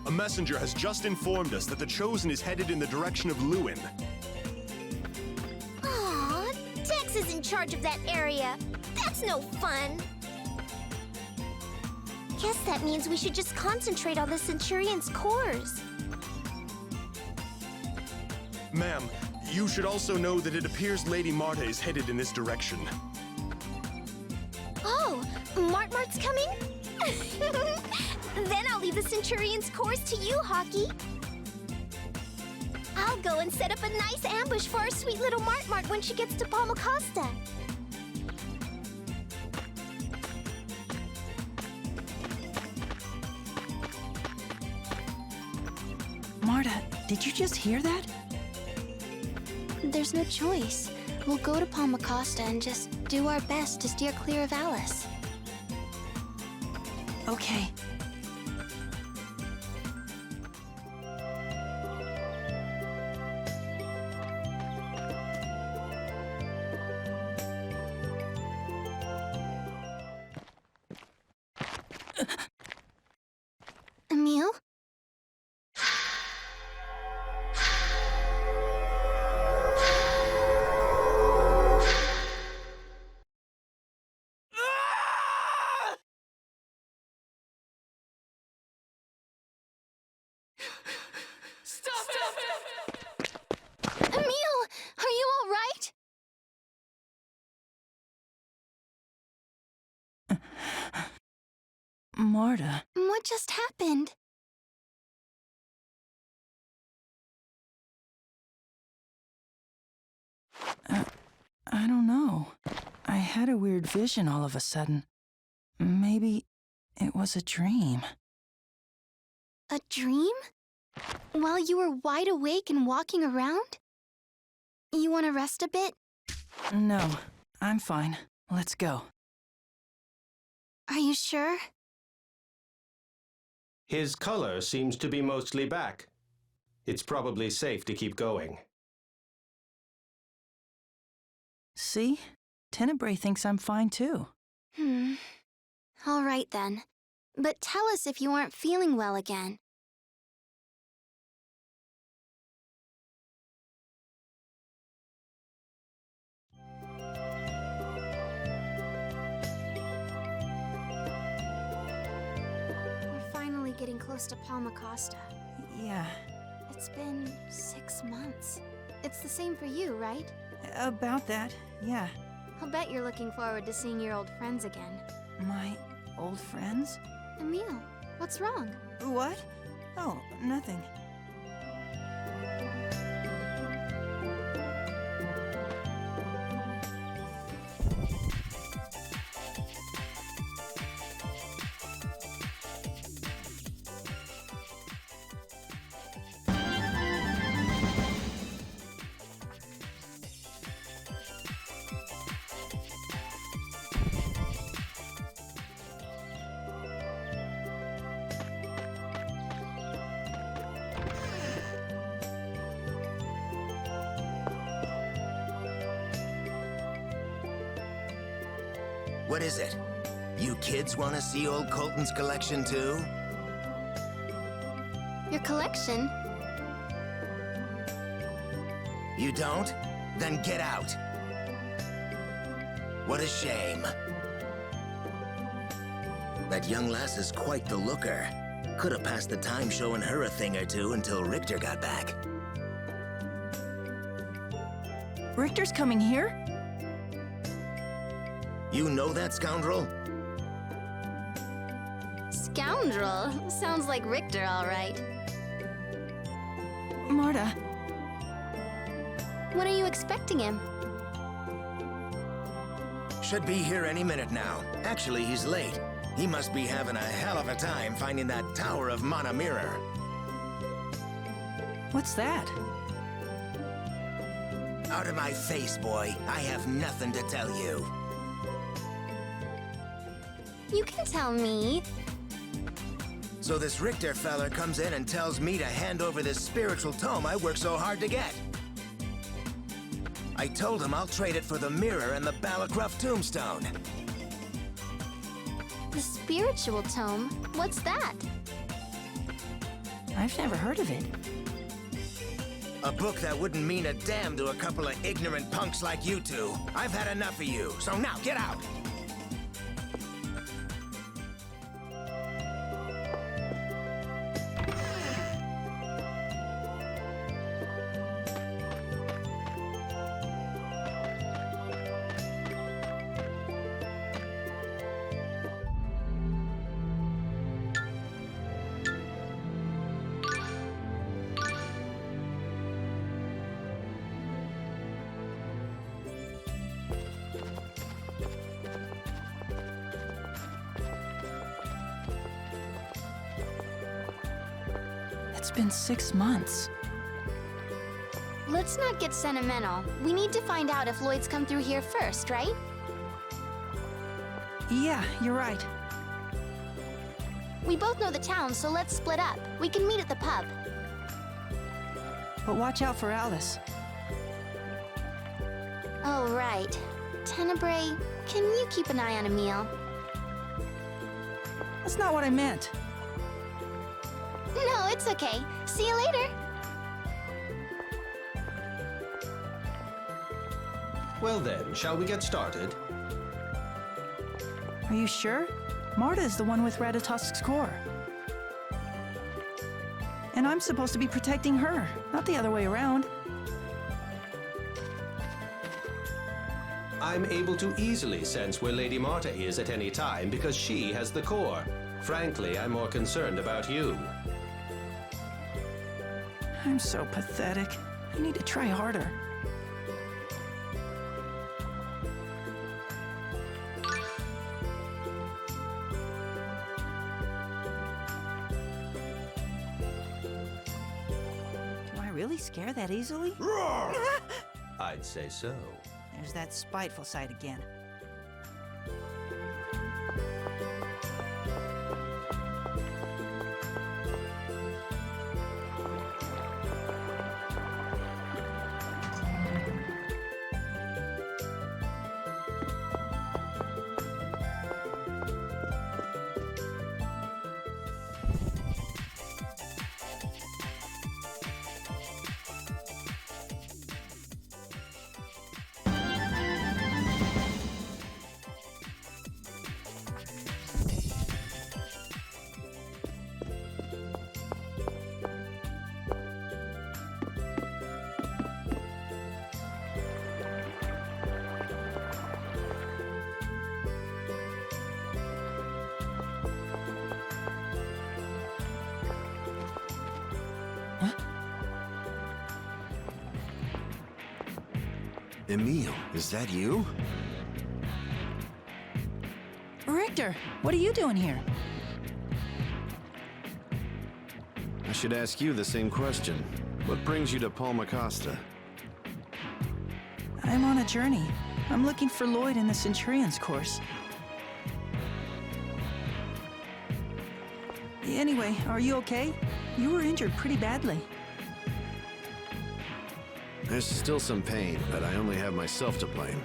A messenger has just informed us that the Chosen is headed in the direction of Luin. Aw, Dex is in charge of that area. That's no fun. Guess that means we should just concentrate on the Centurion's cores. Ma'am, you should also know that it appears Lady Marta is headed in this direction. Oh, Mart's coming? Then I'll leave the Centurion's cores to you, Hockey. I'll go and set up a nice ambush for our sweet little Mart when she gets to Palmacosta. Marta, did you just hear that? There's no choice. We'll go to Palmacosta and just do our best to steer clear of Alice. Okay. Emil? Emil, are you all right? Marta. What just happened? I don't know. I had a weird vision all of a sudden. Maybe it was a dream. A dream? While you were wide awake and walking around? You want to rest a bit? No, I'm fine. Let's go. Are you sure? His color seems to be mostly back. It's probably safe to keep going. See? Tenebrae thinks I'm fine too. All right then. But tell us if you aren't feeling well again. We're finally getting close to Palmacosta. Yeah, It's been 6 months. It's the same for you, right? about that, yeah. I'll bet you're looking forward to seeing your old friends again. My old friends? Emil, what's wrong? What? Oh, nothing. What is it? You kids want to see old Colton's collection too? Your collection? You don't? Then get out. What a shame. That young lass is quite the looker. Could have passed the time showing her a thing or two until Richter got back. Richter's coming here? You know that scoundrel? Scoundrel? Sounds like Richter, all right. Marta. When are you expecting him? Should be here any minute now. Actually, he's late. He must be having a hell of a time finding that Tower of Mana Mirror. What's that? Out of my face, boy. I have nothing to tell you. You can tell me. So this Richter feller comes in and tells me to hand over this spiritual tome I worked so hard to get. I told him I'll trade it for the mirror and the Balacruff tombstone. The spiritual tome? What's that? I've never heard of it. A book that wouldn't mean a damn to a couple of ignorant punks like you two. I've had enough of you, so now get out! It's been 6 months. Let's not get sentimental. We need to find out if Lloyd's come through here first, right? Yeah, you're right. We both know the town, so let's split up. We can meet at the pub. But watch out for Alice. Oh, right. Tenebrae, can you keep an eye on Emile? That's not what I meant. No, it's okay. See you later. Well then, shall we get started? Are you sure? Marta is the one with Ratatosk's core. And I'm supposed to be protecting her, not the other way around. I'm able to easily sense where Lady Marta is at any time because she has the core. Frankly, I'm more concerned about you. I'm so pathetic. I need to try harder. Do I really scare that easily? I'd say so. There's that spiteful side again. Emile, is that you? Richter, what are you doing here? I should ask you the same question. What brings you to Palmacosta? I'm on a journey. I'm looking for Lloyd in the Centurion's course. Anyway, are you okay? You were injured pretty badly. There's still some pain, but I only have myself to blame.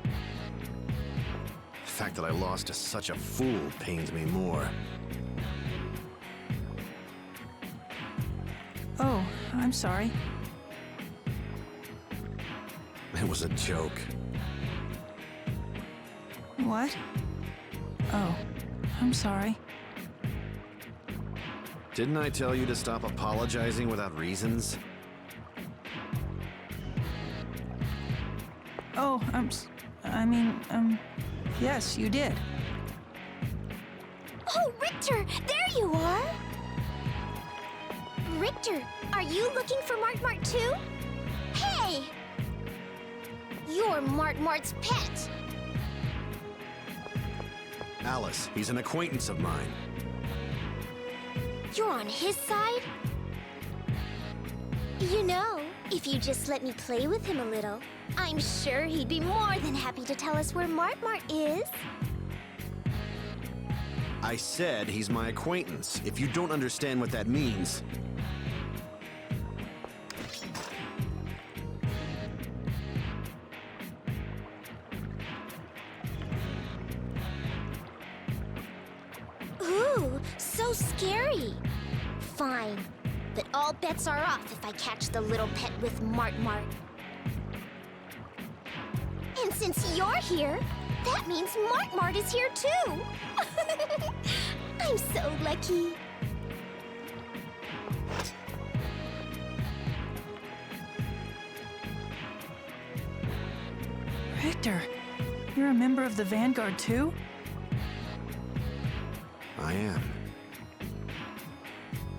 The fact that I lost to such a fool pains me more. Oh, I'm sorry. It was a joke. What? Oh, I'm sorry. Didn't I tell you to stop apologizing without reasons? Oh, yes, you did. Oh, Richter, there you are! Richter, are you looking for Mart too? Hey! You're Mart's pet. Alice, he's an acquaintance of mine. You're on his side? You know, if you just let me play with him a little, I'm sure he'd be more than happy to tell us where Mart is. I said he's my acquaintance. If you don't understand what that means... Ooh, so scary. Fine, but all bets are off if I catch the little pet with Mart. And since you're here, that means Mart is here too. I'm so lucky. Richter, you're a member of the Vanguard too? I am.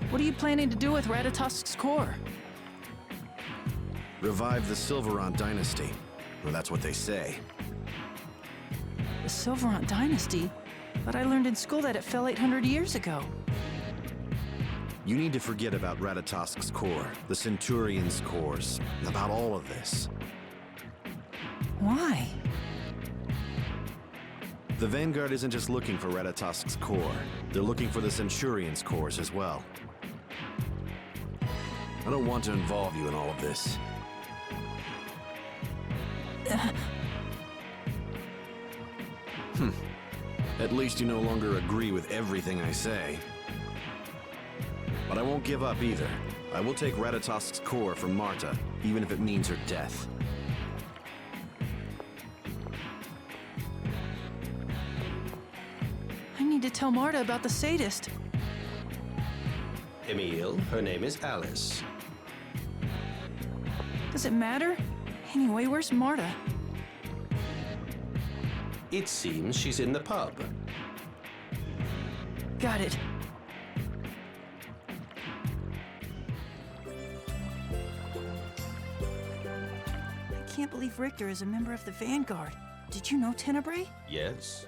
What are you planning to do with Ratatosk's core? Revive the Silverant Dynasty. Well, that's what they say. The Silverant Dynasty? But I learned in school that it fell 800 years ago. You need to forget about Ratatosk's core, the Centurion's cores, about all of this. Why? The Vanguard isn't just looking for Ratatosk's core. They're looking for the Centurion's cores as well. I don't want to involve you in all of this. At least you no longer agree with everything I say. But I won't give up either. I will take Ratatosk's core from Marta, even if it means her death. I need to tell Marta about the sadist. Emile, her name is Alice. Does it matter? Anyway, where's Marta? It seems she's in the pub. Got it. I can't believe Richter is a member of the Vanguard. Did you know Tenebrae? Yes?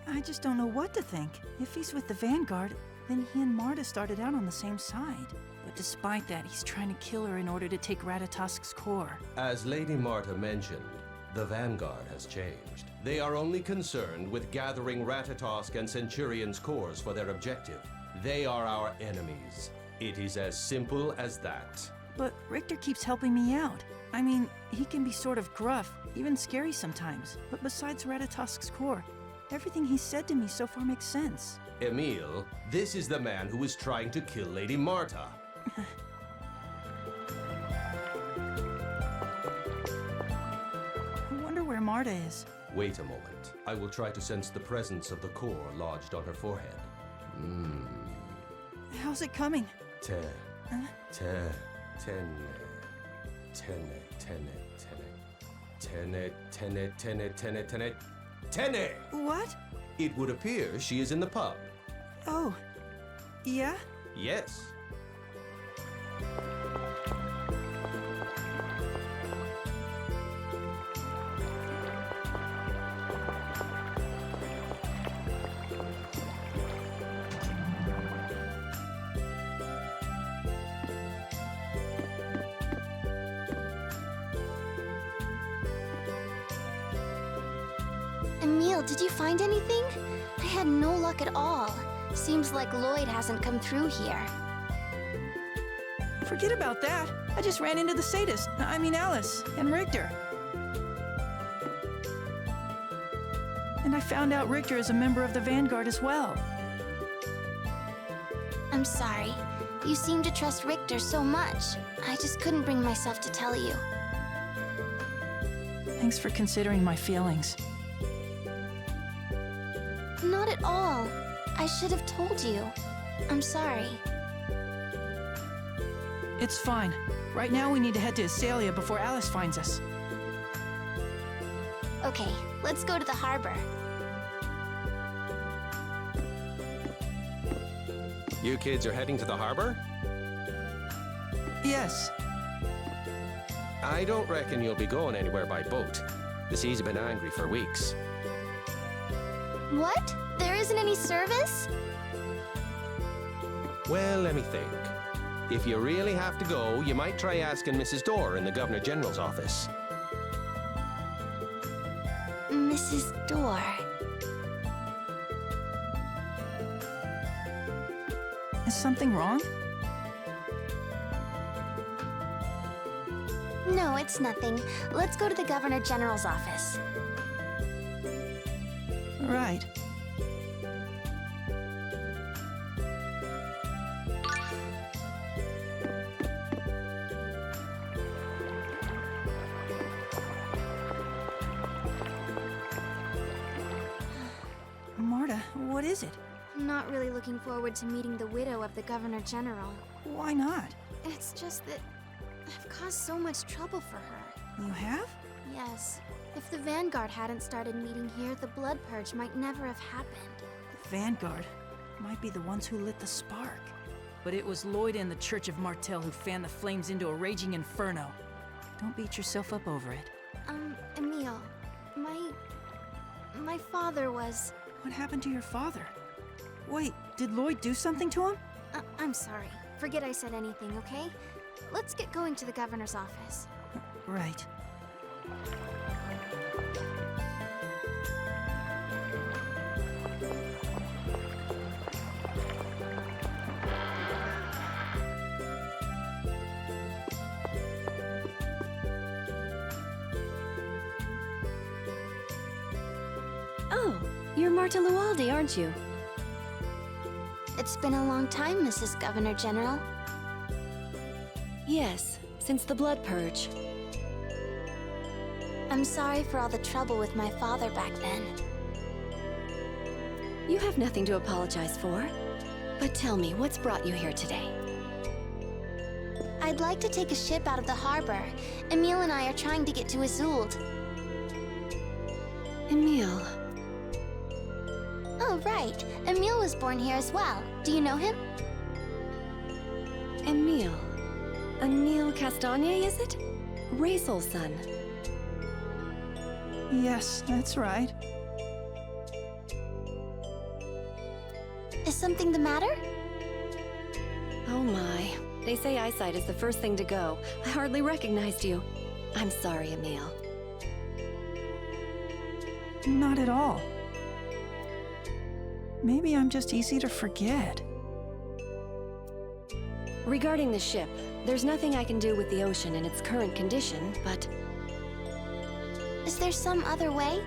I just don't know what to think. If he's with the Vanguard, then he and Marta started out on the same side. But despite that, he's trying to kill her in order to take Ratatosk's core. As Lady Marta mentioned, the Vanguard has changed. They are only concerned with gathering Ratatosk and Centurion's cores for their objective. They are our enemies. It is as simple as that. But Richter keeps helping me out. I mean, he can be sort of gruff, even scary sometimes. But besides Ratatosk's core, everything he's said to me so far makes sense. Emile, this is the man who is trying to kill Lady Marta. I wonder where Marta is. Wait a moment. I will try to sense the presence of the core lodged on her forehead. How's it coming? Tene. What? It would appear she is in the pub. Oh, yeah? Yes. Emile, did you find anything? I had no luck at all. Seems like Lloyd hasn't come through here. Forget about that. I just ran into the sadist. I mean Alice and Richter. And I found out Richter is a member of the Vanguard as well. I'm sorry. You seem to trust Richter so much. I just couldn't bring myself to tell you. Thanks for considering my feelings. Not at all. I should have told you. I'm sorry. It's fine. Right now we need to head to Azalea before Alice finds us. Okay, let's go to the harbor. You kids are heading to the harbor? Yes. I don't reckon you'll be going anywhere by boat. The seas have been angry for weeks. What? There isn't any service? Well, let me think. If you really have to go, you might try asking Mrs. Dorr in the Governor General's office. Mrs. Dorr. Is something wrong? No, it's nothing. Let's go to the Governor General's office. Right. What is it? I'm not really looking forward to meeting the widow of the Governor General. Why not? It's just that I've caused so much trouble for her. You have? Yes. If the Vanguard hadn't started meeting here, the Blood Purge might never have happened. The Vanguard might be the ones who lit the spark. But it was Lloyd and the Church of Martel who fanned the flames into a raging inferno. Don't beat yourself up over it. Emile, my father was... What happened to your father? Wait, did Lloyd do something to him? I'm sorry. Forget I said anything, okay? Let's get going to the governor's office. Right. Oh, you're Marta Lualdi, aren't you? It's been a long time, Mrs. Governor General. Yes, since the Blood Purge. I'm sorry for all the trouble with my father back then. You have nothing to apologize for. But tell me, what's brought you here today? I'd like to take a ship out of the harbor. Emile and I are trying to get to Azult. Emile. Oh, right. Emile was born here as well. Do you know him? Emile. Emile Castagne, is it? Raisel's son. Yes, that's right. Is something the matter? Oh my. They say eyesight is the first thing to go. I hardly recognized you. I'm sorry, Emile. Not at all. Maybe I'm just easy to forget. Regarding the ship, there's nothing I can do with the ocean in its current condition, but... Is there some other way?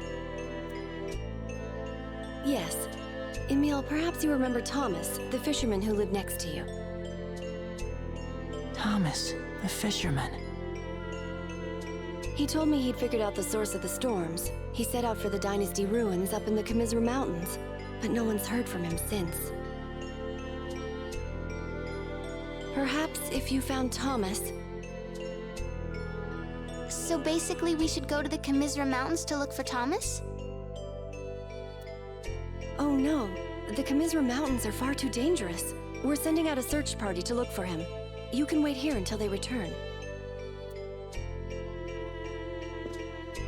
Yes. Emile, perhaps you remember Thomas, the fisherman who lived next to you. Thomas, the fisherman. He told me he'd figured out the source of the storms. He set out for the Dynasty Ruins up in the Comisra Mountains, but no one's heard from him since. Perhaps if you found Thomas... So basically we should go to the Comisra Mountains to look for Thomas? Oh no, the Comisra Mountains are far too dangerous. We're sending out a search party to look for him. You can wait here until they return.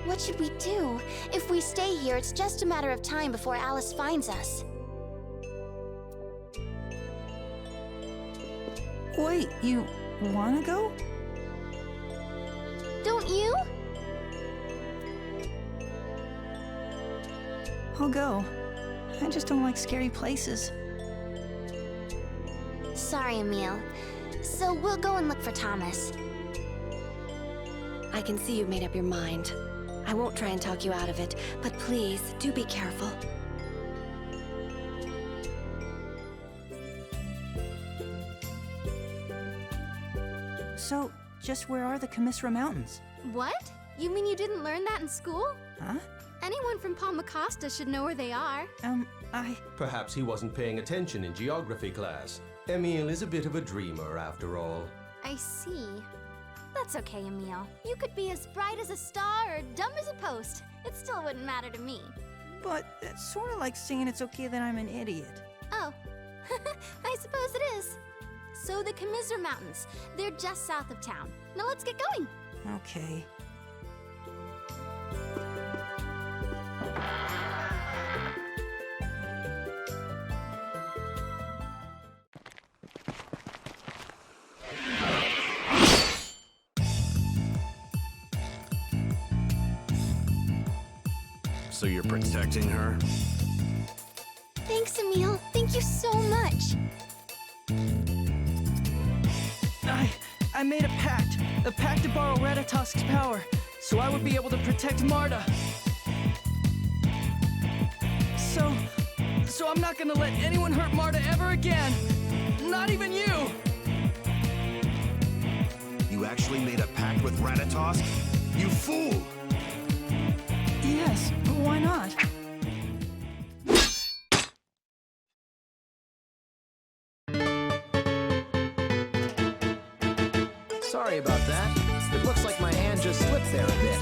What should we do? If we stay here, it's just a matter of time before Alice finds us. Wait, you wanna go? Don't you? I'll go. I just don't like scary places. Sorry, Emile. So we'll go and look for Thomas. I can see you've made up your mind. I won't try and talk you out of it, but please, do be careful. So, just where are the Comisra Mountains? What? You mean you didn't learn that in school? Huh? Anyone from Palmacosta should know where they are. Perhaps he wasn't paying attention in geography class. Emile is a bit of a dreamer, after all. I see. That's okay, Emile. You could be as bright as a star or dumb as a post. It still wouldn't matter to me. But it's sort of like saying it's okay that I'm an idiot. Oh, I suppose it is. So the Comisra Mountains, they're just south of town. Now let's get going. Okay. So you're protecting her? Thanks, Emile. Thank you so much. I made a pact to borrow Ratatosk's power, so I would be able to protect Marta. So I'm not gonna let anyone hurt Marta ever again. Not even you! You actually made a pact with Ratatosk? You fool! Yes, why not? Sorry about that. It looks like my hand just slipped there a bit.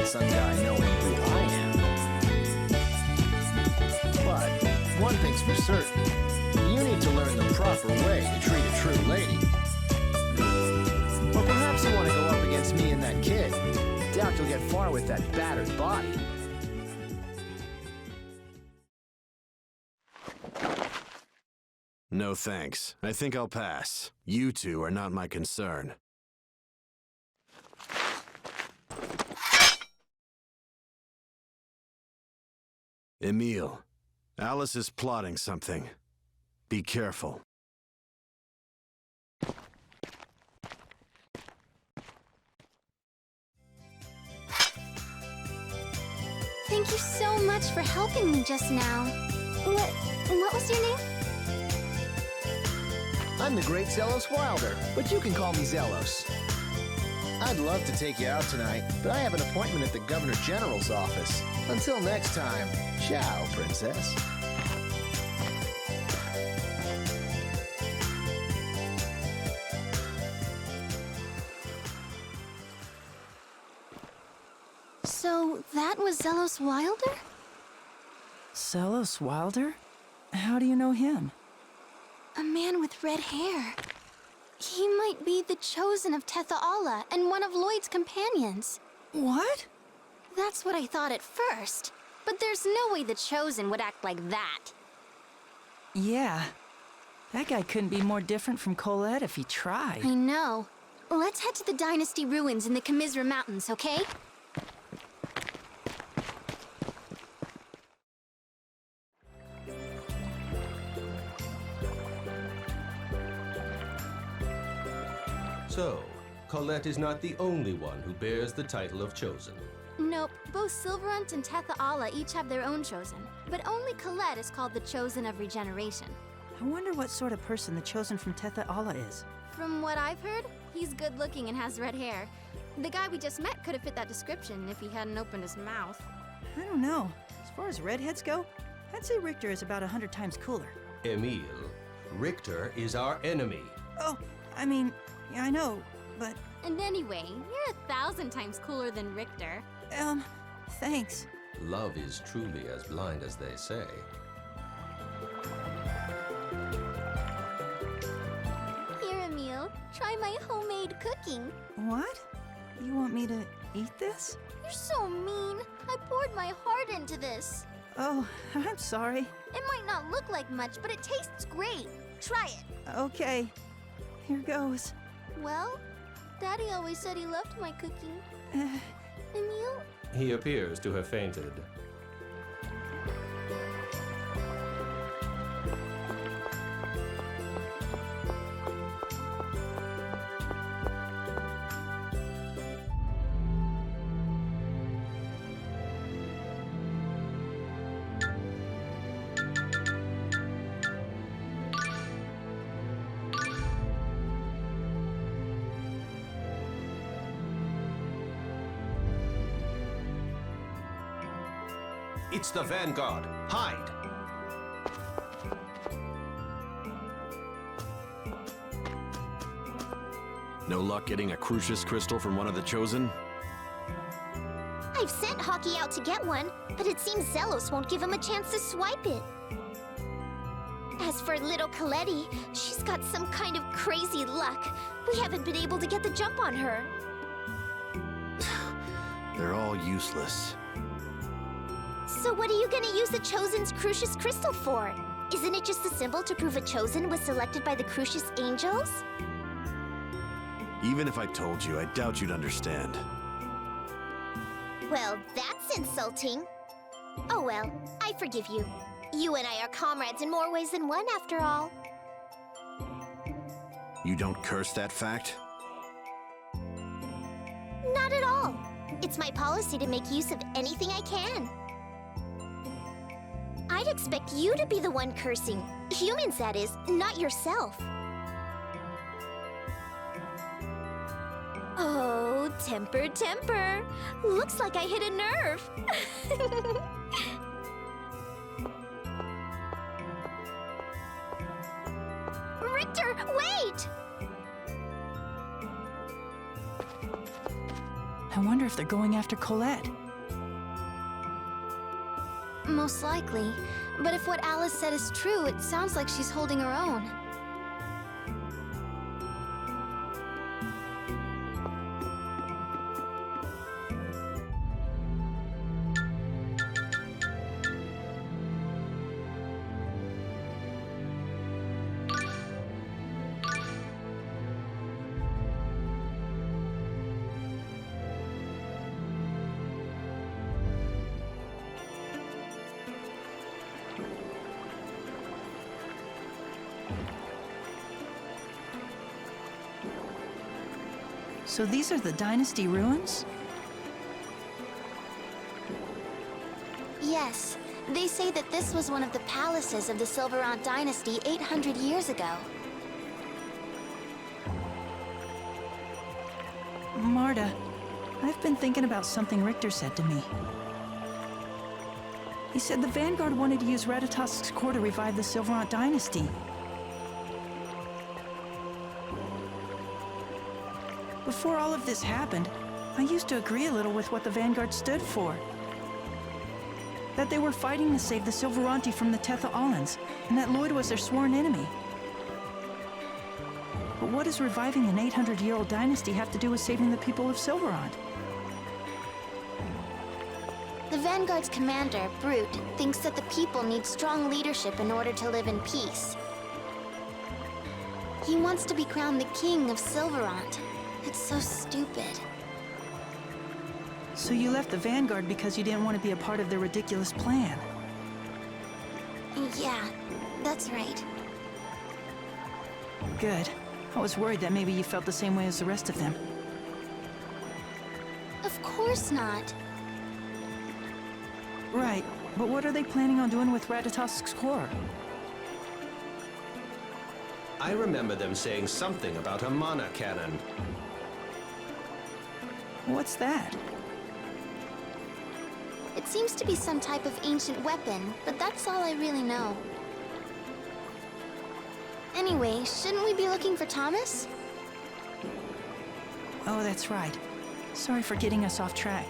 Some guy knowing who I am. But one thing's for certain. You need to learn the proper way to treat a true lady. Or perhaps you want to go up against me and that kid. Doubt you'll get far with that battered body. No thanks. I think I'll pass. You two are not my concern. Emile, Alice is plotting something. Be careful. Thank you so much for helping me just now. What was your name? I'm the great Zelos Wilder, but you can call me Zelos. I'd love to take you out tonight, but I have an appointment at the Governor General's office. Until next time, ciao, Princess. So, that was Zelos Wilder? Zelos Wilder? How do you know him? A man with red hair. He might be the chosen of Tethaala and one of Lloyd's companions. What? That's what I thought at first. But there's no way the chosen would act like that. Yeah. That guy couldn't be more different from Colette if he tried. I know. Let's head to the Dynasty Ruins in the Commisera Mountains, okay? So, Colette is not the only one who bears the title of Chosen. Nope. Both Silverunt and Tethaala each have their own chosen. But only Colette is called the Chosen of Regeneration. I wonder what sort of person the chosen from Tethaala is. From what I've heard, he's good-looking and has red hair. The guy we just met could have fit that description if he hadn't opened his mouth. I don't know. As far as redheads go, I'd say Richter is about 100 times cooler. Emile, Richter is our enemy. Oh, I mean, yeah, I know, but... And anyway, you're 1,000 times cooler than Richter. Thanks. Love is truly as blind as they say. Here, Emile, try my homemade cooking. What? You want me to eat this? You're so mean. I poured my heart into this. Oh, I'm sorry. It might not look like much, but it tastes great. Try it. Okay. Here goes. Well, Daddy always said he loved my cooking. Emile? He appears to have fainted. It's the Vanguard. Hide! No luck getting a Crucius crystal from one of the Chosen? I've sent Hockey out to get one, but it seems Zelos won't give him a chance to swipe it. As for little Coletti, she's got some kind of crazy luck. We haven't been able to get the jump on her. They're all useless. So what are you gonna use the Chosen's Crucius crystal for? Isn't it just a symbol to prove a Chosen was selected by the Crucius Angels? Even if I told you, I doubt you'd understand. Well, that's insulting. Oh well, I forgive you. You and I are comrades in more ways than one, after all. You don't curse that fact? Not at all. It's my policy to make use of anything I can. I'd expect you to be the one cursing. Humans, that is, not yourself. Oh, temper, temper. Looks like I hit a nerve. Richter, wait! I wonder if they're going after Colette. Most likely. But if what Alice said is true, it sounds like she's holding her own. So these are the Dynasty Ruins? Yes. They say that this was one of the palaces of the Sylvarant dynasty 800 years ago. Marta, I've been thinking about something Richter said to me. He said the Vanguard wanted to use Ratatosk's core to revive the Sylvarant dynasty. Before all of this happened, I used to agree a little with what the Vanguard stood for. That they were fighting to save the Sylvaranti from the Tetha-Allans, and that Lloyd was their sworn enemy. But what does reviving an 800-year-old dynasty have to do with saving the people of Sylvarant? The Vanguard's commander, Brute, thinks that the people need strong leadership in order to live in peace. He wants to be crowned the king of Sylvarant. It's so stupid. So you left the Vanguard because you didn't want to be a part of their ridiculous plan? Yeah, that's right. Good. I was worried that maybe you felt the same way as the rest of them. Of course not. Right, but what are they planning on doing with Ratatosk's core? I remember them saying something about a mana cannon. What's that? It seems to be some type of ancient weapon, but that's all I really know. Anyway, shouldn't we be looking for Thomas? Oh, that's right. Sorry for getting us off track.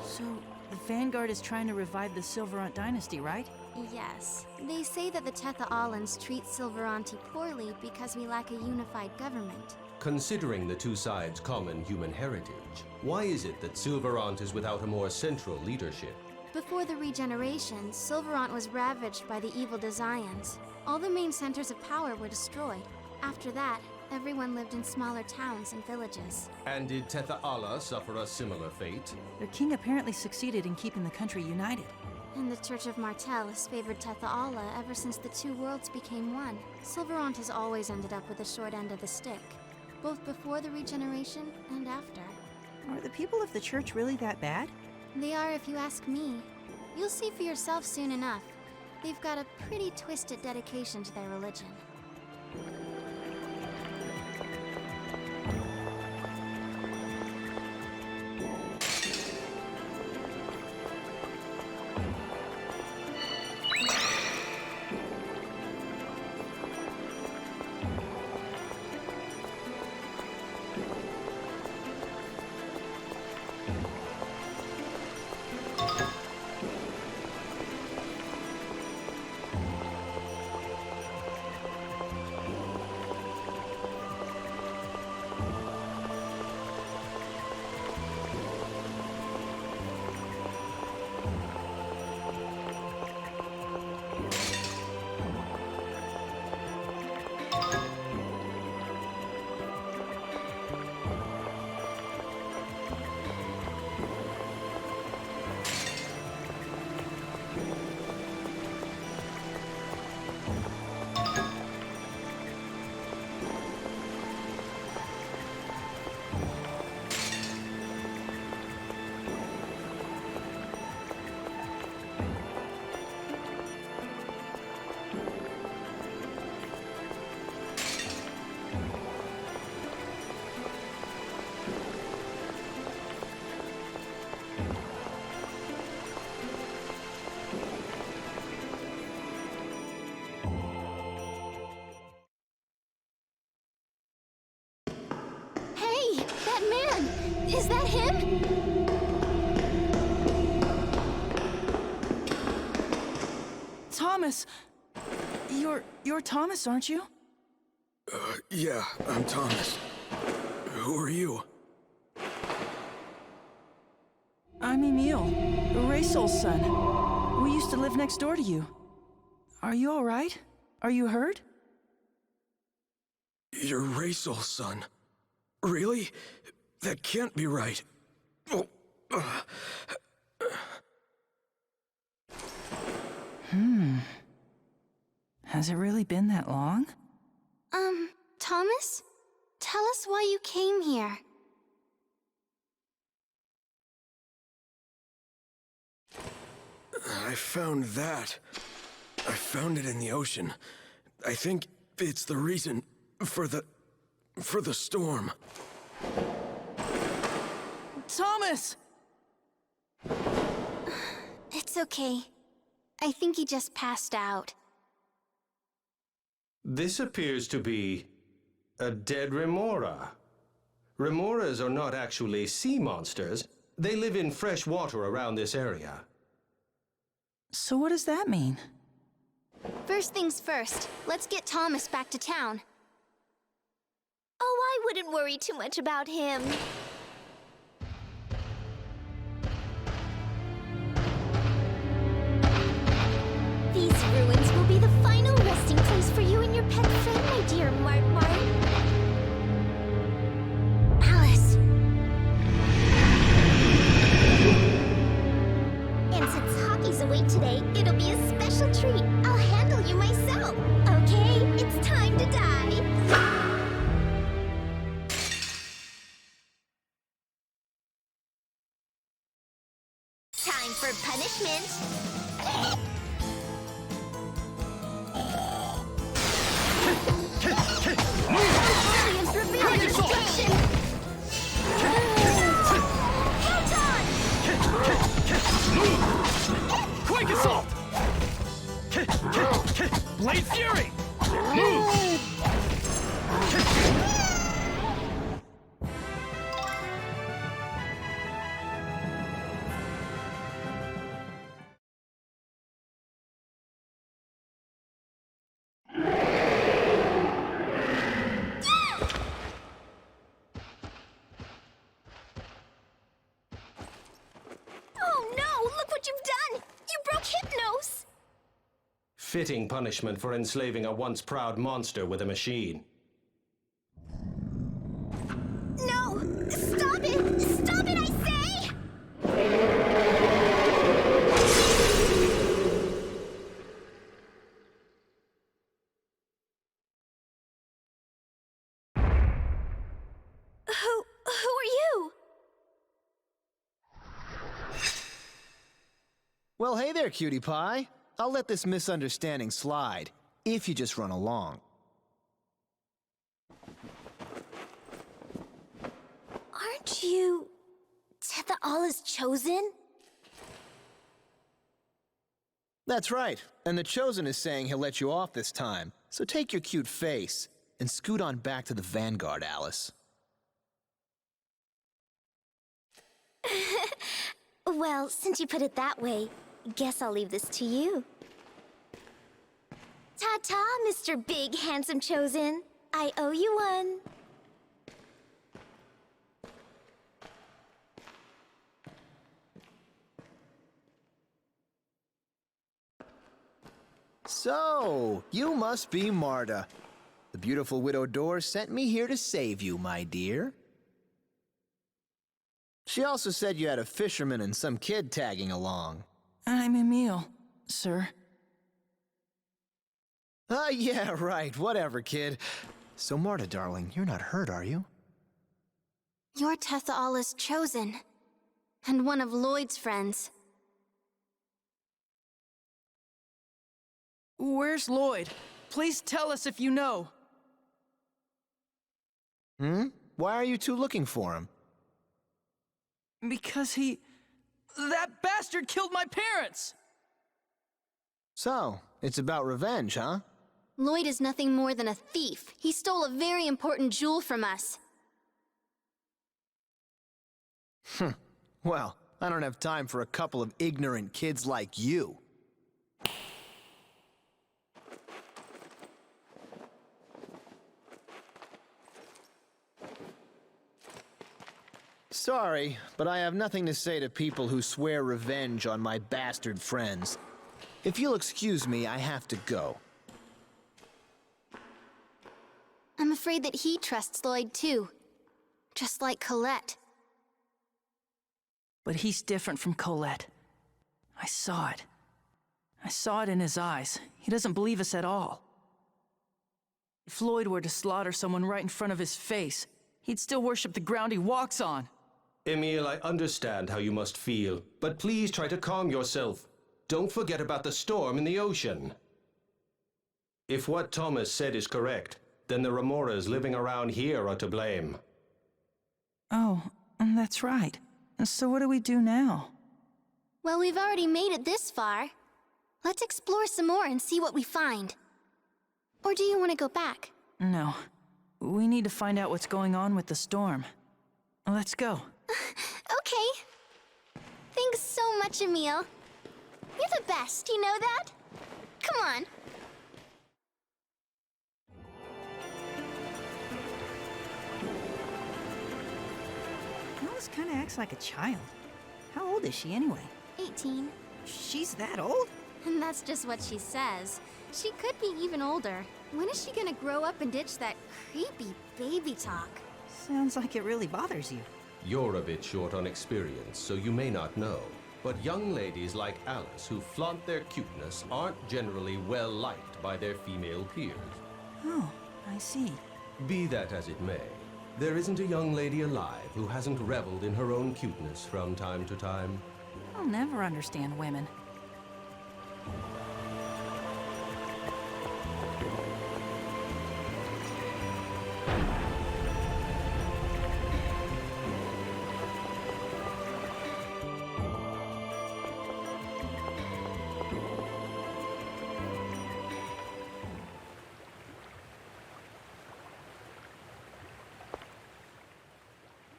So, the Vanguard is trying to revive the Sylvarant dynasty, right? Yes. They say that the Tetha-Allans treat Sylvaranti poorly because we lack a unified government. Considering the two sides' common human heritage, why is it that Sylvarant is without a more central leadership? Before the regeneration, Sylvarant was ravaged by the evil Desians. All the main centers of power were destroyed. After that, everyone lived in smaller towns and villages. And did Tetha-Alla suffer a similar fate? Their king apparently succeeded in keeping the country united. And the Church of Martel has favored Tetha-Alla ever since the two worlds became one. Sylvarant has always ended up with the short end of the stick, both before the regeneration and after. Are the people of the church really that bad? They are if you ask me. You'll see for yourself soon enough. They've got a pretty twisted dedication to their religion. Man, is that him? Thomas! You're Thomas, aren't you? Yeah, I'm Thomas. Who are you? I'm Emil, Raysol's son. We used to live next door to you. Are you all right? Are you hurt? You're Raysol's son. Really? That can't be right. Oh. Has it really been that long? Thomas? Tell us why you came here. I found that. I found it in the ocean. I think it's the reason for the storm. Thomas! It's okay. I think he just passed out. This appears to be a dead remora. Remoras are not actually sea monsters. They live in fresh water around this area. So what does that mean? First things first, let's get Thomas back to town. Oh, I wouldn't worry too much about him. These ruins will be the final resting place for you and your pet friend, my dear Mart. Alice. And since Hockey's away today, it'll be a special treat. I'll handle you myself. Okay, it's time to die. Time for punishment. Aliens reveal destruction. Quake Assault! Blade Fury! Move! Oh no! Look what you've done! You broke Hypnos! Fitting punishment for enslaving a once proud monster with a machine. No! Stop it! Stop it, I say! Who are you? Well, hey there, cutie pie. I'll let this misunderstanding slide, if you just run along. Aren't you... Tethaala's chosen? That's right, and the Chosen is saying he'll let you off this time. So take your cute face, and scoot on back to the Vanguard, Alice. Well, since you put it that way, guess I'll leave this to you. Ta-ta, Mr. Big Handsome Chosen. I owe you one. So, you must be Marta. The beautiful Widow Door sent me here to save you, my dear. She also said you had a fisherman and some kid tagging along. I'm Emil, sir. Yeah, right. Whatever, kid. So, Marta, darling, you're not hurt, are you? You're Tethaala's chosen, and one of Lloyd's friends. Where's Lloyd? Please tell us if you know. Why are you two looking for him? Because that bastard killed my parents! So, it's about revenge, huh? Lloyd is nothing more than a thief. He stole a very important jewel from us. Well, I don't have time for a couple of ignorant kids like you. Sorry, but I have nothing to say to people who swear revenge on my bastard friends. If you'll excuse me, I have to go. I'm afraid that he trusts Lloyd too. Just like Colette. But he's different from Colette. I saw it. I saw it in his eyes. He doesn't believe us at all. If Lloyd were to slaughter someone right in front of his face, he'd still worship the ground he walks on. Emil, I understand how you must feel, but please try to calm yourself. Don't forget about the storm in the ocean. If what Thomas said is correct, then the Remoras living around here are to blame. Oh, that's right. So what do we do now? Well, we've already made it this far. Let's explore some more and see what we find. Or do you want to go back? No. We need to find out what's going on with the storm. Let's go. Okay. Thanks so much, Emil. You're the best, you know that? Come on. Alice kind of acts like a child. How old is she anyway? 18. She's that old? And that's just what she says. She could be even older. When is she gonna grow up and ditch that creepy baby talk? Sounds like it really bothers you. You're a bit short on experience, so you may not know. But young ladies like Alice who flaunt their cuteness aren't generally well liked by their female peers. Oh, I see. Be that as it may, there isn't a young lady alive who hasn't reveled in her own cuteness from time to time. I'll never understand women.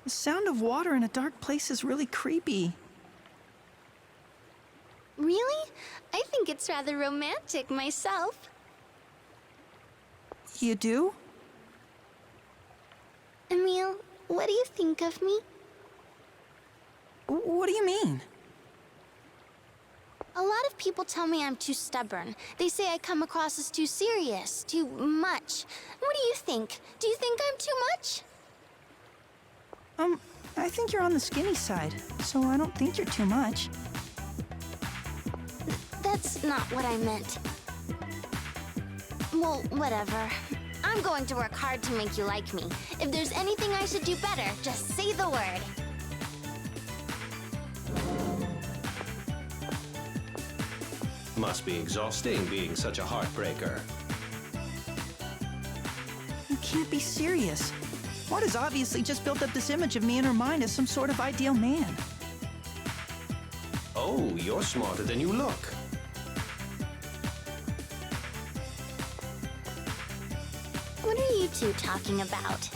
The sound of water in a dark place is really creepy. Really? I think it's rather romantic myself. You do? Emil, what do you think of me? What do you mean? A lot of people tell me I'm too stubborn. They say I come across as too serious, too much. What do you think? Do you think I'm too much? I think you're on the skinny side, so I don't think you're too much. That's not what I meant. Well, whatever. I'm going to work hard to make you like me. If there's anything I should do better, just say the word. Must be exhausting being such a heartbreaker. You can't be serious. Marta's obviously just built up this image of me in her mind as some sort of ideal man. Oh, you're smarter than you look. What are you two talking about?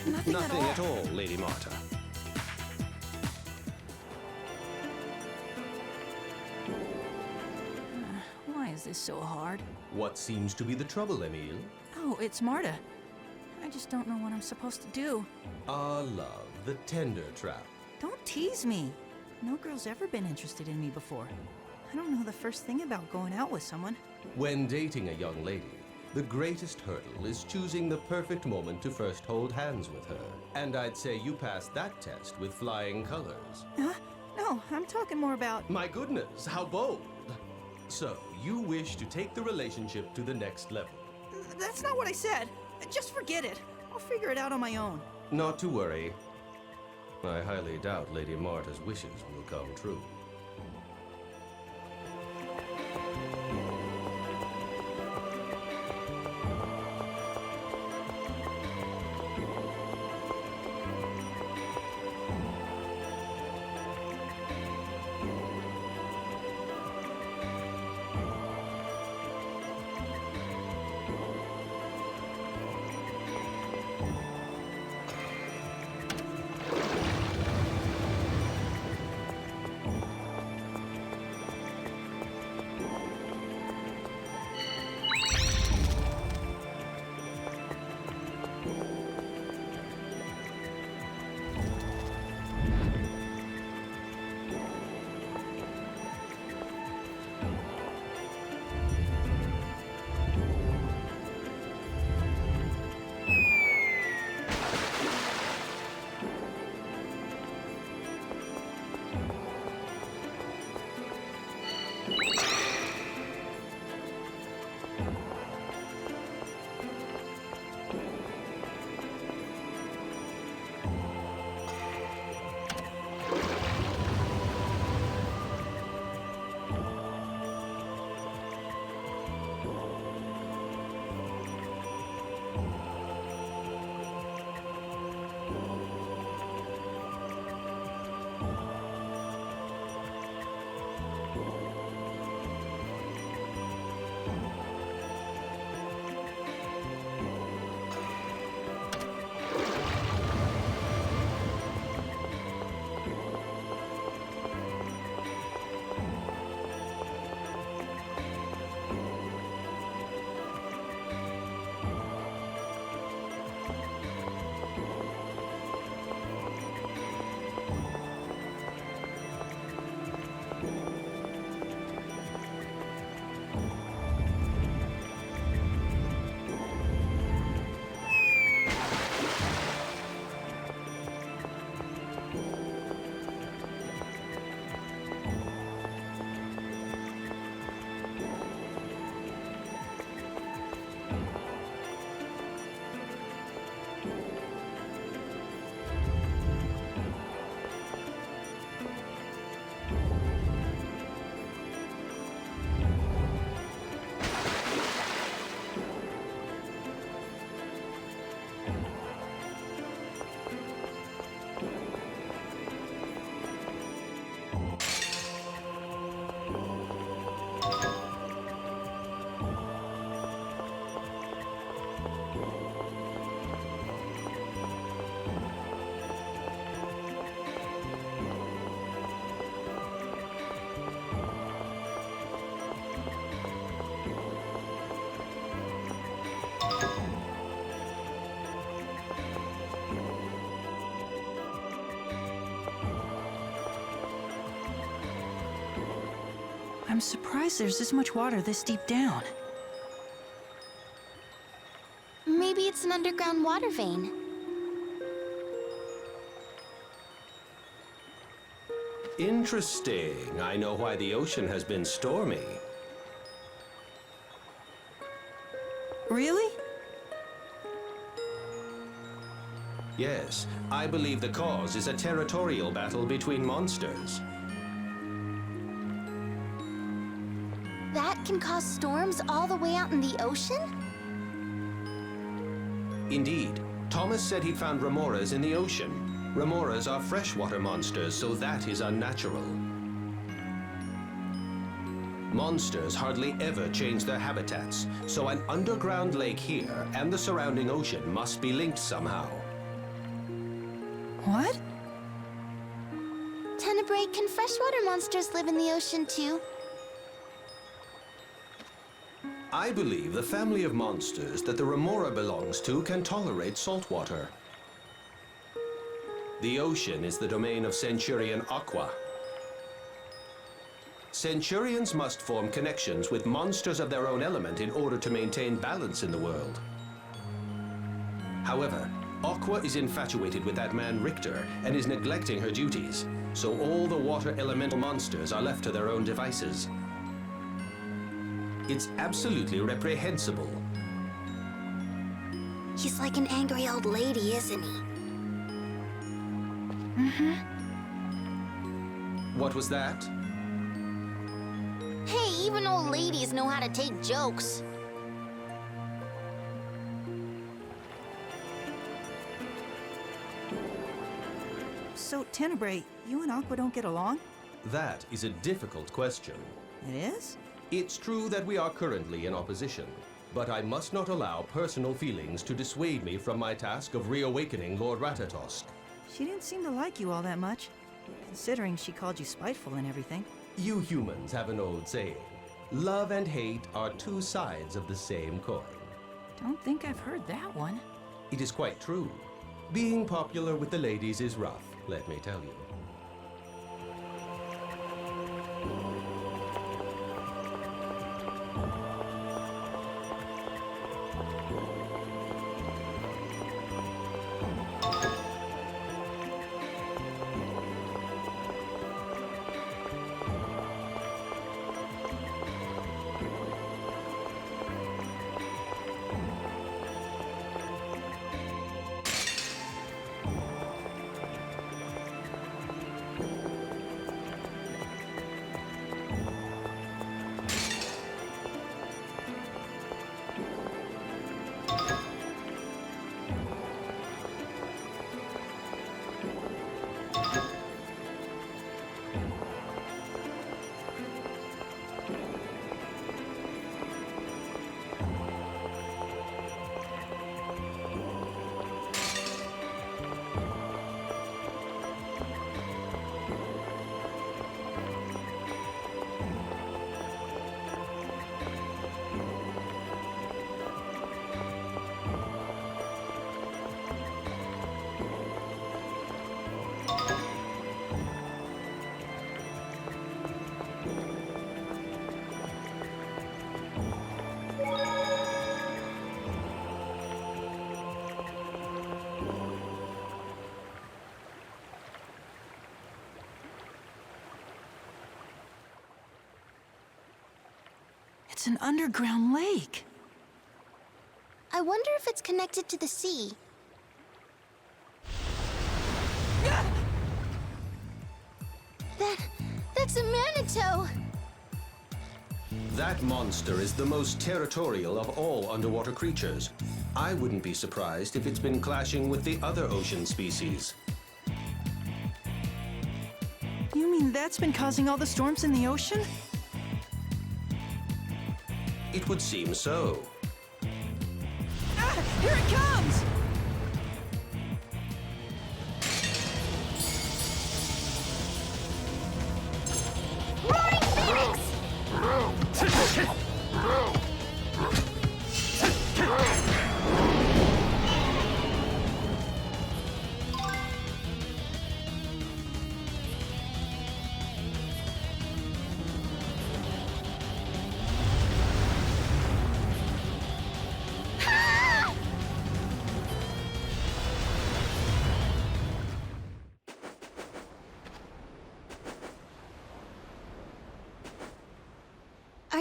Nothing Nothing at all, Lady Marta. Why is this so hard? What seems to be the trouble, Emil? Oh, it's Marta. I just don't know what I'm supposed to do. Ah, love, the tender trap. Don't tease me. No girl's ever been interested in me before. I don't know the first thing about going out with someone. When dating a young lady, the greatest hurdle is choosing the perfect moment to first hold hands with her. And I'd say you passed that test with flying colors. Huh? No, I'm talking more about... My goodness, how bold! So, you wish to take the relationship to the next level. That's not what I said. Just forget it. I'll figure it out on my own. Not to worry. I highly doubt Lady Marta's wishes will come true. surprised there's this much water this deep down. Maybe it's an underground water vein. Interesting. I know why the ocean has been stormy. Really? Yes, I believe the cause is a territorial battle between monsters. That can cause storms all the way out in the ocean? Indeed. Thomas said he'd found remoras in the ocean. Remoras are freshwater monsters, so that is unnatural. Monsters hardly ever change their habitats, so an underground lake here and the surrounding ocean must be linked somehow. What? Tenebrae, can freshwater monsters live in the ocean too? I believe the family of monsters that the remora belongs to can tolerate salt water. The ocean is the domain of Centurion Aqua. Centurions must form connections with monsters of their own element in order to maintain balance in the world. However, Aqua is infatuated with that man Richter and is neglecting her duties, so all the water elemental monsters are left to their own devices. It's absolutely reprehensible. He's like an angry old lady, isn't he? What was that? Hey, even old ladies know how to take jokes. So, Tenebrae, you and Aqua don't get along? That is a difficult question. It is? It's true that we are currently in opposition, but I must not allow personal feelings to dissuade me from my task of reawakening Lord Ratatosk. She didn't seem to like you all that much, considering she called you spiteful and everything. You humans have an old saying, love and hate are two sides of the same coin. Don't think I've heard that one. It is quite true. Being popular with the ladies is rough, let me tell you. It's an underground lake. I wonder if it's connected to the sea. That's a Manitou! That monster is the most territorial of all underwater creatures. I wouldn't be surprised if it's been clashing with the other ocean species. You mean that's been causing all the storms in the ocean? It would seem so. Ah! Here it comes!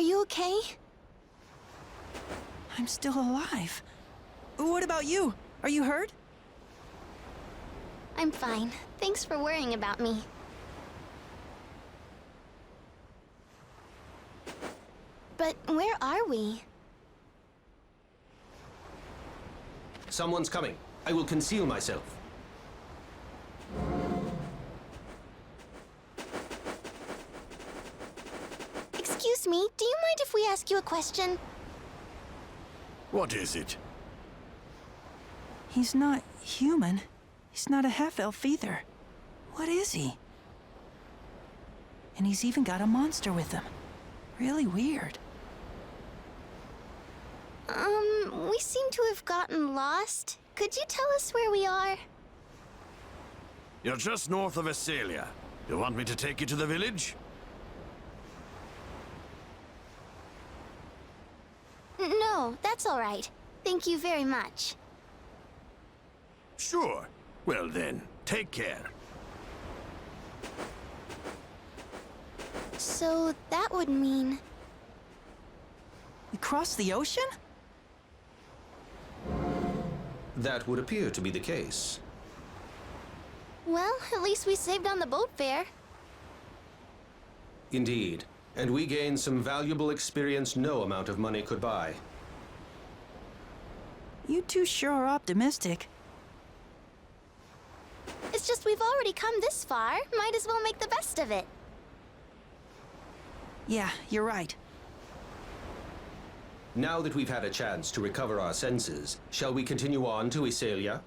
Are you okay? I'm still alive. What about you? Are you hurt? I'm fine. Thanks for worrying about me. But where are we? Someone's coming. I will conceal myself. Excuse me, do you mind if we ask you a question? What is it? He's not human. He's not a half-elf either. What is he? And he's even got a monster with him. Really weird. We seem to have gotten lost. Could you tell us where we are? You're just north of Asalia. You want me to take you to the village? No, that's all right. Thank you very much. Sure. Well then, take care. So that would mean... We crossed the ocean? That would appear to be the case. Well, at least we saved on the boat fare. Indeed. And we gained some valuable experience no amount of money could buy. You two sure are optimistic. It's just we've already come this far. Might as well make the best of it. Yeah, you're right. Now that we've had a chance to recover our senses, shall we continue on to Asalia?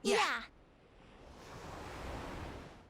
Yeah.